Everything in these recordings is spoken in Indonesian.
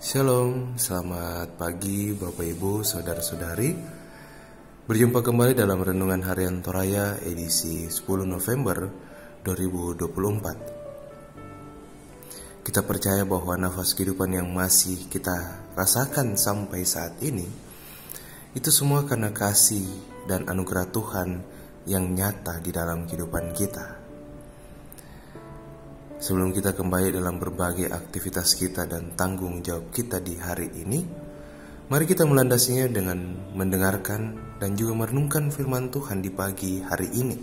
Shalom, selamat pagi Bapak Ibu, Saudara-saudari. Berjumpa kembali dalam Renungan Harian Toraya edisi 10 November 2024. Kita percaya bahwa nafas kehidupan yang masih kita rasakan sampai saat ini, itu semua karena kasih dan anugerah Tuhan yang nyata di dalam kehidupan kita. Sebelum kita kembali dalam berbagai aktivitas kita dan tanggung jawab kita di hari ini, mari kita melandasinya dengan mendengarkan dan juga merenungkan firman Tuhan di pagi hari ini.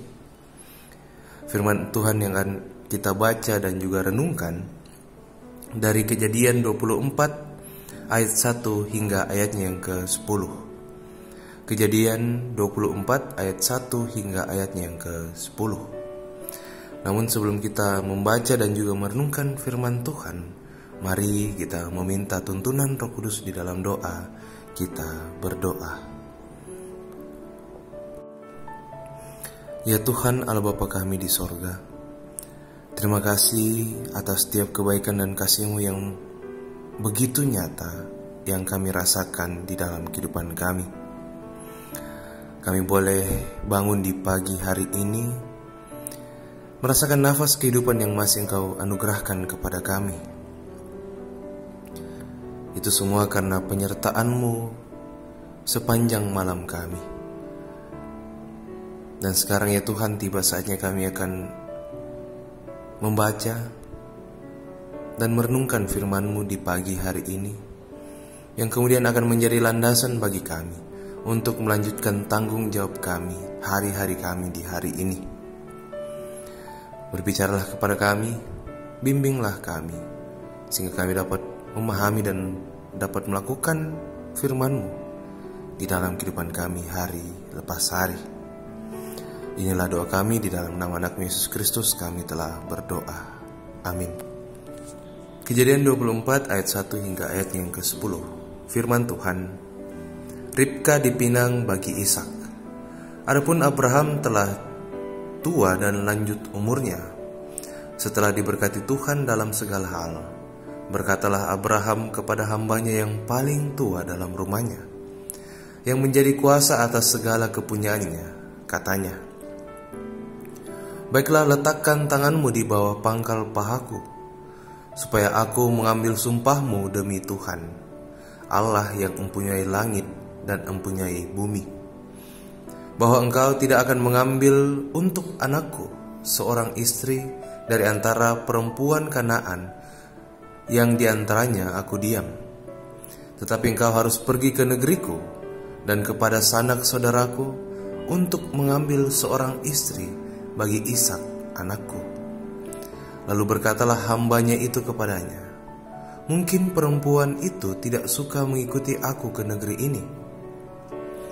Firman Tuhan yang akan kita baca dan juga renungkan dari Kejadian 24 ayat 1 hingga ayatnya yang ke-10. Kejadian 24 ayat 1 hingga ayatnya yang ke-10. Namun sebelum kita membaca dan juga merenungkan firman Tuhan, mari kita meminta tuntunan Roh Kudus di dalam doa. Kita berdoa. Ya Tuhan Allah Bapa kami di sorga, terima kasih atas setiap kebaikan dan kasih-Mu yang begitu nyata yang kami rasakan di dalam kehidupan kami. Kami boleh bangun di pagi hari ini merasakan nafas kehidupan yang masih Engkau anugerahkan kepada kami. Itu semua karena penyertaan-Mu sepanjang malam kami. Dan sekarang ya Tuhan, tiba saatnya kami akan membaca dan merenungkan firman-Mu di pagi hari ini, yang kemudian akan menjadi landasan bagi kami untuk melanjutkan tanggung jawab kami, hari-hari kami di hari ini. Berbicaralah kepada kami, bimbinglah kami, sehingga kami dapat memahami dan dapat melakukan firman-Mu di dalam kehidupan kami hari lepas hari. Inilah doa kami, di dalam nama anak Yesus Kristus kami telah berdoa. Amin. Kejadian 24 ayat 1 hingga ayat yang ke-10. Firman Tuhan. Ribka dipinang bagi Ishak. Adapun Abraham telah tua dan lanjut umurnya. Setelah diberkati Tuhan dalam segala hal, berkatalah Abraham kepada hambanya yang paling tua dalam rumahnya, yang menjadi kuasa atas segala kepunyaannya, katanya, baiklah, letakkan tanganmu di bawah pangkal pahaku, supaya aku mengambil sumpahmu demi Tuhan, Allah yang mempunyai langit dan mempunyai bumi, bahwa engkau tidak akan mengambil untuk anakku seorang istri dari antara perempuan Kanaan yang diantaranya aku diam. Tetapi engkau harus pergi ke negeriku dan kepada sanak saudaraku untuk mengambil seorang istri bagi Ishak anakku. Lalu berkatalah hambanya itu kepadanya, mungkin perempuan itu tidak suka mengikuti aku ke negeri ini.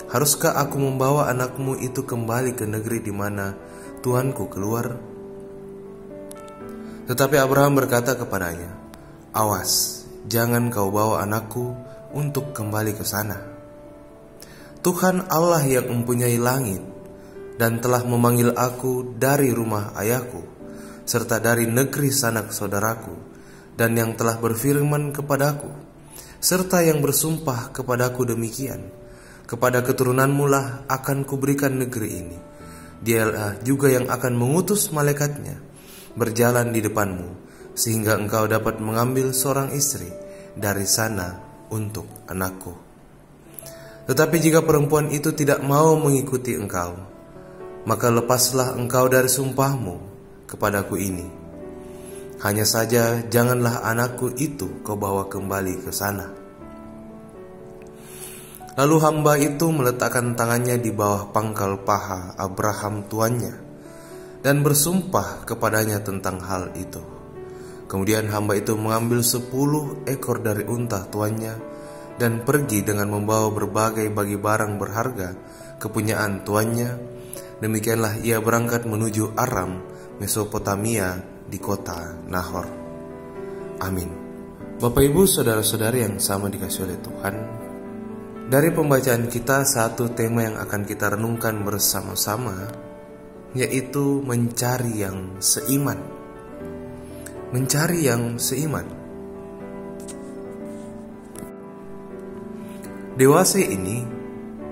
Haruskah aku membawa anakmu itu kembali ke negeri di mana Tuanku keluar? Tetapi Abraham berkata kepadanya, awas, jangan kau bawa anakku untuk kembali ke sana. Tuhan Allah yang mempunyai langit dan telah memanggil aku dari rumah ayahku, serta dari negeri sanak saudaraku, dan yang telah berfirman kepadaku, serta yang bersumpah kepadaku demikian, kepada keturunanmu lah akan kuberikan negeri ini. Dialah juga yang akan mengutus malaikatnya berjalan di depanmu, sehingga engkau dapat mengambil seorang istri dari sana untuk anakku. Tetapi jika perempuan itu tidak mau mengikuti engkau, maka lepaslah engkau dari sumpahmu kepadaku ini. Hanya saja janganlah anakku itu kau bawa kembali ke sana. Lalu hamba itu meletakkan tangannya di bawah pangkal paha Abraham tuannya dan bersumpah kepadanya tentang hal itu. Kemudian hamba itu mengambil 10 ekor dari unta tuannya dan pergi dengan membawa berbagai bagi barang berharga kepunyaan tuannya. Demikianlah ia berangkat menuju Aram, Mesopotamia di kota Nahor. Amin. Bapak Ibu saudara-saudari yang sama dikasihi oleh Tuhan, dari pembacaan kita, satu tema yang akan kita renungkan bersama-sama, yaitu mencari yang seiman. Mencari yang seiman. dewasa ini,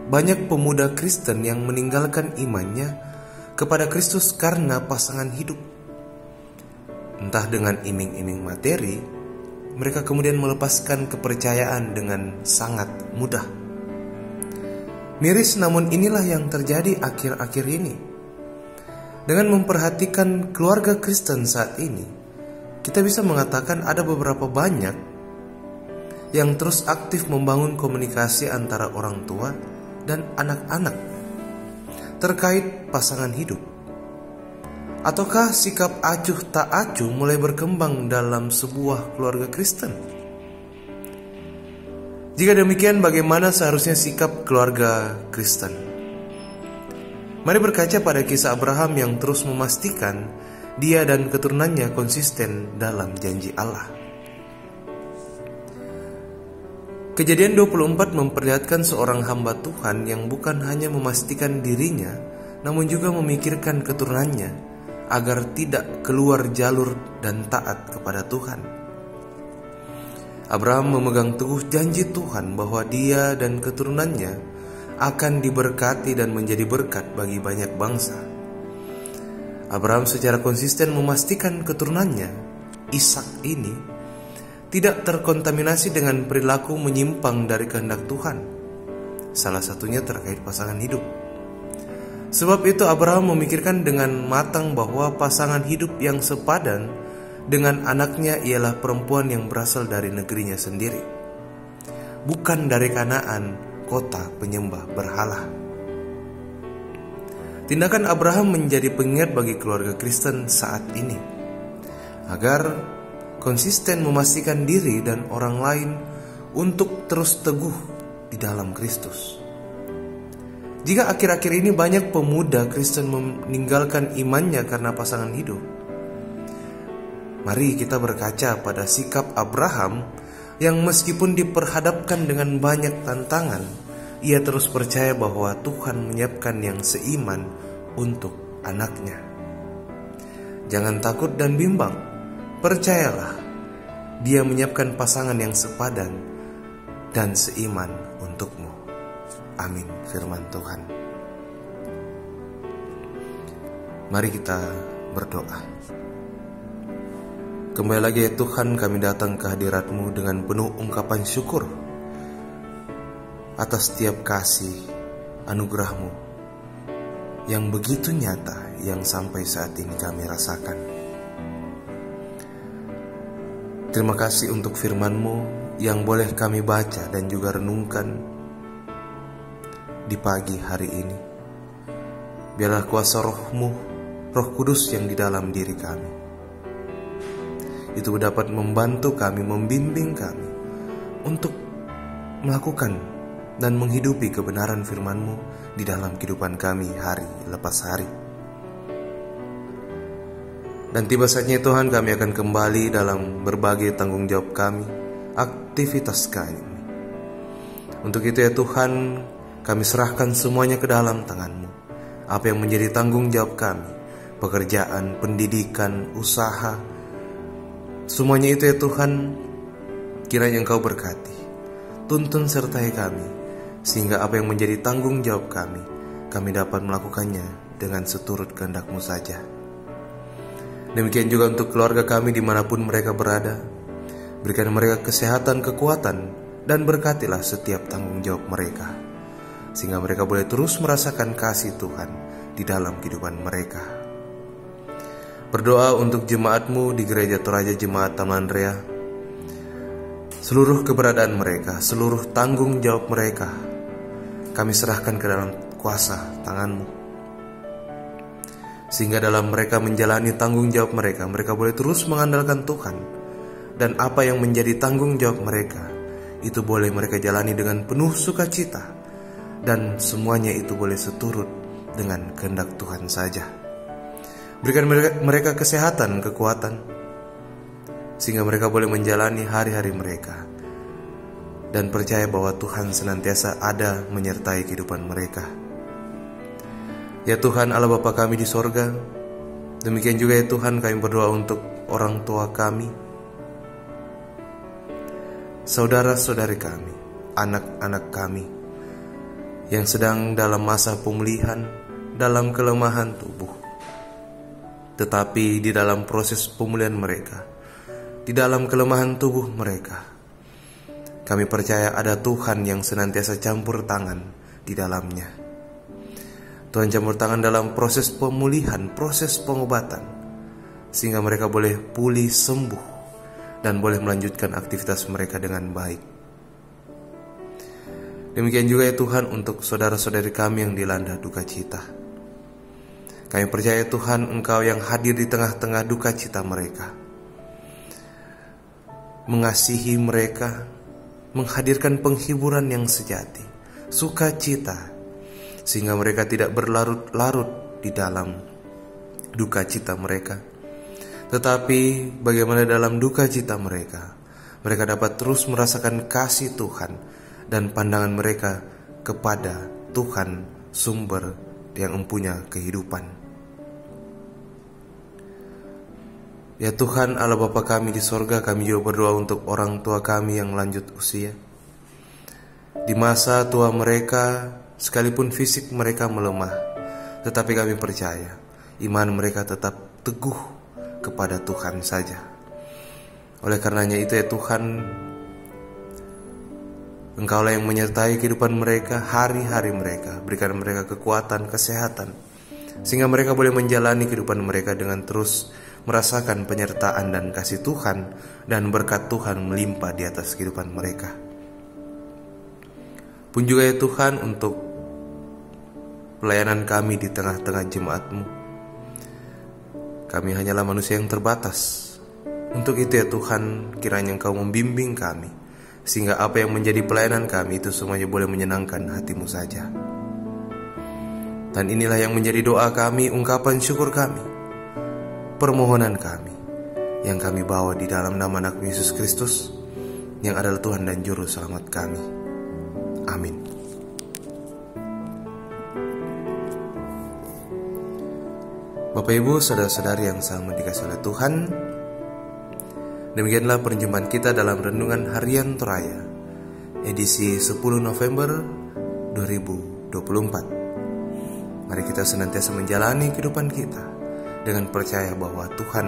banyak pemuda Kristen yang meninggalkan imannya kepada Kristus karena pasangan hidup. Entah dengan iming-iming materi, mereka kemudian melepaskan kepercayaan dengan sangat mudah. Miris, namun inilah yang terjadi akhir-akhir ini. Dengan memperhatikan keluarga Kristen saat ini, kita bisa mengatakan ada beberapa banyak yang terus aktif membangun komunikasi antara orang tua dan anak-anak terkait pasangan hidup. Ataukah sikap acuh tak acuh mulai berkembang dalam sebuah keluarga Kristen? Jika demikian, bagaimana seharusnya sikap keluarga Kristen? Mari berkaca pada kisah Abraham yang terus memastikan dia dan keturunannya konsisten dalam janji Allah. Kejadian 24 memperlihatkan seorang hamba Tuhan yang bukan hanya memastikan dirinya, namun juga memikirkan keturunannya agar tidak keluar jalur dan taat kepada Tuhan. Abraham memegang teguh janji Tuhan bahwa dia dan keturunannya akan diberkati dan menjadi berkat bagi banyak bangsa. Abraham secara konsisten memastikan keturunannya, Ishak ini, tidak terkontaminasi dengan perilaku menyimpang dari kehendak Tuhan, salah satunya terkait pasangan hidup. Sebab itu Abraham memikirkan dengan matang bahwa pasangan hidup yang sepadan dengan anaknya ialah perempuan yang berasal dari negerinya sendiri, bukan dari Kanaan, kota penyembah berhala. Tindakan Abraham menjadi pengingat bagi keluarga Kristen saat ini, agar konsisten memastikan diri dan orang lain untuk terus teguh di dalam Kristus. Jika akhir-akhir ini banyak pemuda Kristen meninggalkan imannya karena pasangan hidup, mari kita berkaca pada sikap Abraham yang meskipun diperhadapkan dengan banyak tantangan, ia terus percaya bahwa Tuhan menyiapkan yang seiman untuk anaknya. Jangan takut dan bimbang, percayalah, Dia menyiapkan pasangan yang sepadan dan seiman untukmu. Amin, firman Tuhan. Mari kita berdoa. Kembali lagi ya Tuhan, kami datang ke hadirat-Mu dengan penuh ungkapan syukur atas setiap kasih anugerah-Mu yang begitu nyata yang sampai saat ini kami rasakan. Terima kasih untuk firman-Mu yang boleh kami baca dan juga renungkan di pagi hari ini. Biarlah kuasa Roh-Mu, Roh Kudus yang di dalam diri kami, itu dapat membantu kami, membimbing kami untuk melakukan dan menghidupi kebenaran firman-Mu di dalam kehidupan kami hari lepas hari. Dan tiba saatnya Tuhan, kami akan kembali dalam berbagai tanggung jawab kami, aktivitas kami. Untuk itu ya Tuhan, kami serahkan semuanya ke dalam tangan-Mu. Apa yang menjadi tanggung jawab kami, pekerjaan, pendidikan, usaha, semuanya itu ya Tuhan, kiranya Engkau berkati, tuntun sertai kami, sehingga apa yang menjadi tanggung jawab kami dapat melakukannya dengan seturut kehendak-Mu saja. Demikian juga untuk keluarga kami dimanapun mereka berada. Berikan mereka kesehatan, kekuatan, dan berkatilah setiap tanggung jawab mereka, sehingga mereka boleh terus merasakan kasih Tuhan di dalam kehidupan mereka. Berdoa untuk jemaat-Mu di Gereja Toraja Jemaat Taman Rea. Seluruh keberadaan mereka, seluruh tanggung jawab mereka, kami serahkan ke dalam kuasa tangan-Mu, sehingga dalam mereka menjalani tanggung jawab mereka, mereka boleh terus mengandalkan Tuhan. Dan apa yang menjadi tanggung jawab mereka, itu boleh mereka jalani dengan penuh sukacita. Dan semuanya itu boleh seturut dengan kehendak Tuhan saja. Berikan mereka kesehatan, kekuatan, sehingga mereka boleh menjalani hari-hari mereka. Dan percaya bahwa Tuhan senantiasa ada menyertai kehidupan mereka. Ya Tuhan Allah Bapa kami di sorga, demikian juga ya Tuhan kami berdoa untuk orang tua kami, saudara-saudari kami, anak-anak kami yang sedang dalam masa pemulihan, dalam kelemahan tubuh. Tetapi di dalam proses pemulihan mereka, di dalam kelemahan tubuh mereka, kami percaya ada Tuhan yang senantiasa campur tangan di dalamnya. Tuhan campur tangan dalam proses pemulihan, proses pengobatan, sehingga mereka boleh pulih sembuh dan boleh melanjutkan aktivitas mereka dengan baik. Demikian juga ya Tuhan untuk saudara-saudari kami yang dilanda duka cita. Kami percaya Tuhan, Engkau yang hadir di tengah-tengah duka cita mereka, mengasihi mereka, menghadirkan penghiburan yang sejati, sukacita, sehingga mereka tidak berlarut-larut di dalam duka cita mereka. Tetapi bagaimana dalam duka cita mereka, mereka dapat terus merasakan kasih Tuhan dan pandangan mereka kepada Tuhan sumber yang mempunyai kehidupan. Ya Tuhan Allah Bapa kami di sorga, kami juga berdoa untuk orang tua kami yang lanjut usia. Di masa tua mereka, sekalipun fisik mereka melemah, tetapi kami percaya iman mereka tetap teguh kepada Tuhan saja. Oleh karenanya itu ya Tuhan, Engkaulah yang menyertai kehidupan mereka, hari-hari mereka. Berikan mereka kekuatan, kesehatan, sehingga mereka boleh menjalani kehidupan mereka dengan terus merasakan penyertaan dan kasih Tuhan, dan berkat Tuhan melimpah di atas kehidupan mereka. Pun juga ya Tuhan untuk pelayanan kami di tengah-tengah jemaat-Mu. Kami hanyalah manusia yang terbatas. Untuk itu ya Tuhan, kiranya Engkau membimbing kami, sehingga apa yang menjadi pelayanan kami itu semuanya boleh menyenangkan hati-Mu saja. Dan inilah yang menjadi doa kami, ungkapan syukur kami, permohonan kami, yang kami bawa di dalam nama anak Yesus Kristus, yang adalah Tuhan dan Juru Selamat kami. Amin. Bapak Ibu, saudara-saudari yang sangat dikasihi oleh Tuhan, demikianlah perjumpaan kita dalam Renungan Harian Toraya, edisi 10 November 2024. Mari kita senantiasa menjalani kehidupan kita dengan percaya bahwa Tuhan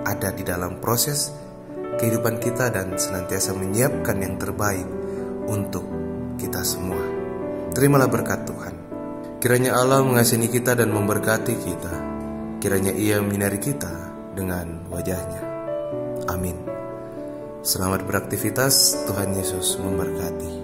ada di dalam proses kehidupan kita dan senantiasa menyiapkan yang terbaik untuk kita semua. Terimalah berkat Tuhan. Kiranya Allah mengasihi kita dan memberkati kita. Kiranya Ia menyinari kita dengan wajah-Nya. Amin. Selamat beraktivitas, Tuhan Yesus memberkati.